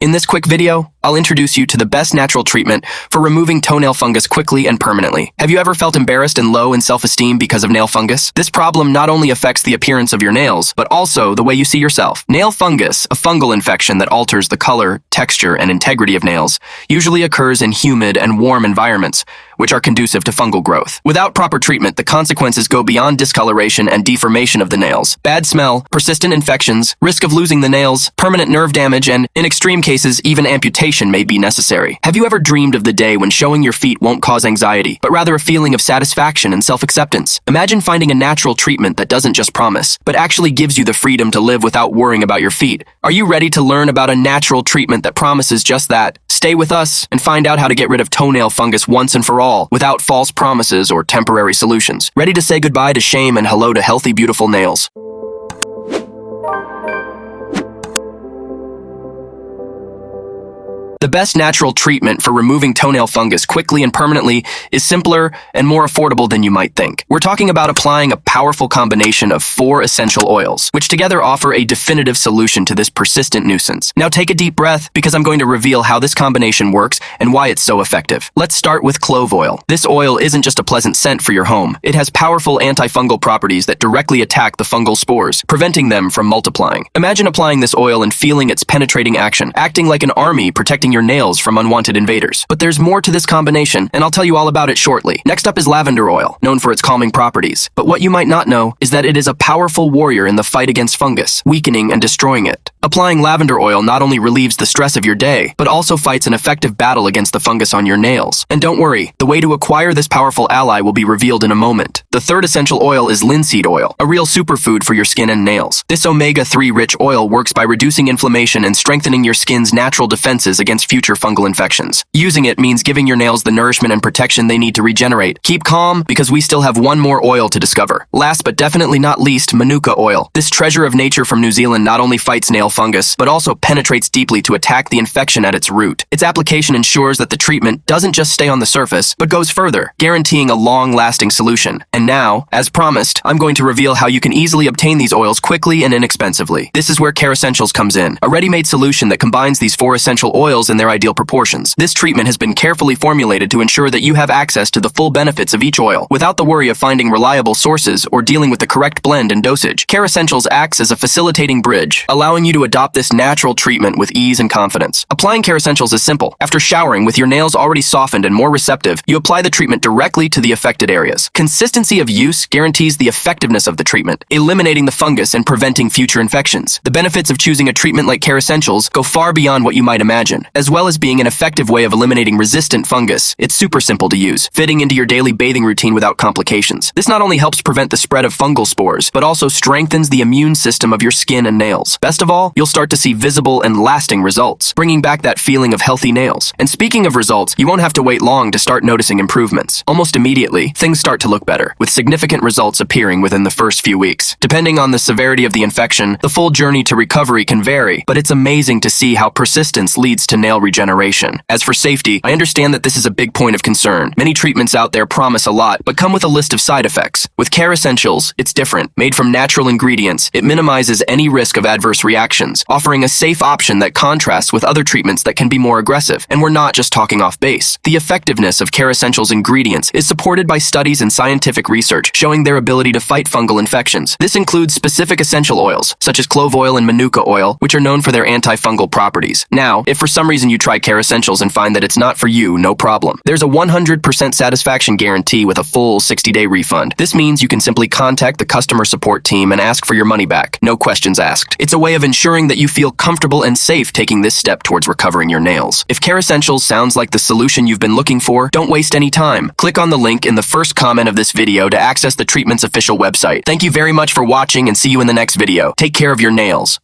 In this quick video, I'll introduce you to the best natural treatment for removing toenail fungus quickly and permanently. Have you ever felt embarrassed and low in self-esteem because of nail fungus? This problem not only affects the appearance of your nails, but also the way you see yourself. Nail fungus, a fungal infection that alters the color, texture, and integrity of nails, usually occurs in humid and warm environments, which are conducive to fungal growth. Without proper treatment, the consequences go beyond discoloration and deformation of the nails. Bad smell, persistent infections, risk of losing the nails, permanent nerve damage, and, in extreme cases, even amputation may be necessary. Have you ever dreamed of the day when showing your feet won't cause anxiety, but rather a feeling of satisfaction and self-acceptance? Imagine finding a natural treatment that doesn't just promise, but actually gives you the freedom to live without worrying about your feet. Are you ready to learn about a natural treatment that promises just that? Stay with us and find out how to get rid of toenail fungus once and for all, without false promises or temporary solutions. Ready to say goodbye to shame and hello to healthy, beautiful nails? The best natural treatment for removing toenail fungus quickly and permanently is simpler and more affordable than you might think. We're talking about applying a powerful combination of 4 essential oils, which together offer a definitive solution to this persistent nuisance. Now take a deep breath, because I'm going to reveal how this combination works and why it's so effective. Let's start with clove oil. This oil isn't just a pleasant scent for your home. It has powerful antifungal properties that directly attack the fungal spores, preventing them from multiplying. Imagine applying this oil and feeling its penetrating action, acting like an army protecting your nails from unwanted invaders. But there's more to this combination, and I'll tell you all about it shortly. Next up is lavender oil, known for its calming properties. But what you might not know is that it is a powerful warrior in the fight against fungus, weakening and destroying it. Applying lavender oil not only relieves the stress of your day, but also fights an effective battle against the fungus on your nails. And don't worry, the way to acquire this powerful ally will be revealed in a moment. The third essential oil is linseed oil, a real superfood for your skin and nails. This omega-3 rich oil works by reducing inflammation and strengthening your skin's natural defenses against future fungal infections. Using it means giving your nails the nourishment and protection they need to regenerate. Keep calm, because we still have one more oil to discover. Last but definitely not least, manuka oil. This treasure of nature from New Zealand not only fights nail fungus, but also penetrates deeply to attack the infection at its root. Its application ensures that the treatment doesn't just stay on the surface, but goes further, guaranteeing a long-lasting solution. And now, as promised, I'm going to reveal how you can easily obtain these oils quickly and inexpensively. This is where Care Essentials comes in, a ready-made solution that combines these 4 essential oils in their ideal proportions. This treatment has been carefully formulated to ensure that you have access to the full benefits of each oil, without the worry of finding reliable sources or dealing with the correct blend and dosage. Care Essentials acts as a facilitating bridge, allowing you to adopt this natural treatment with ease and confidence. Applying Care Essentials is simple. After showering, with your nails already softened and more receptive, you apply the treatment directly to the affected areas. Consistency of use guarantees the effectiveness of the treatment, eliminating the fungus and preventing future infections. The benefits of choosing a treatment like Care Essentials go far beyond what you might imagine. As well as being an effective way of eliminating resistant fungus, it's super simple to use, fitting into your daily bathing routine without complications. This not only helps prevent the spread of fungal spores, but also strengthens the immune system of your skin and nails. Best of all, you'll start to see visible and lasting results, bringing back that feeling of healthy nails. And speaking of results, you won't have to wait long to start noticing improvements. Almost immediately, things start to look better, with significant results appearing within the first few weeks. Depending on the severity of the infection, the full journey to recovery can vary, but it's amazing to see how persistence leads to nail regeneration. As for safety, I understand that this is a big point of concern. Many treatments out there promise a lot, but come with a list of side effects. With Care Essentials, it's different. Made from natural ingredients, it minimizes any risk of adverse reactions, offering a safe option that contrasts with other treatments that can be more aggressive. And we're not just talking off base. The effectiveness of Care Essentials ingredients is supported by studies and scientific research showing their ability to fight fungal infections. This includes specific essential oils, such as clove oil and manuka oil, which are known for their antifungal properties. Now, if for some reason you try Care Essentials and find that it's not for you, no problem. There's a 100% satisfaction guarantee with a full 60-day refund. This means you can simply contact the customer support team and ask for your money back. No questions asked. It's a way of ensuring that you feel comfortable and safe taking this step towards recovering your nails. If Care Essentials sounds like the solution you've been looking for, don't waste any time. Click on the link in the first comment of this video to access the treatment's official website. Thank you very much for watching, and see you in the next video. Take care of your nails.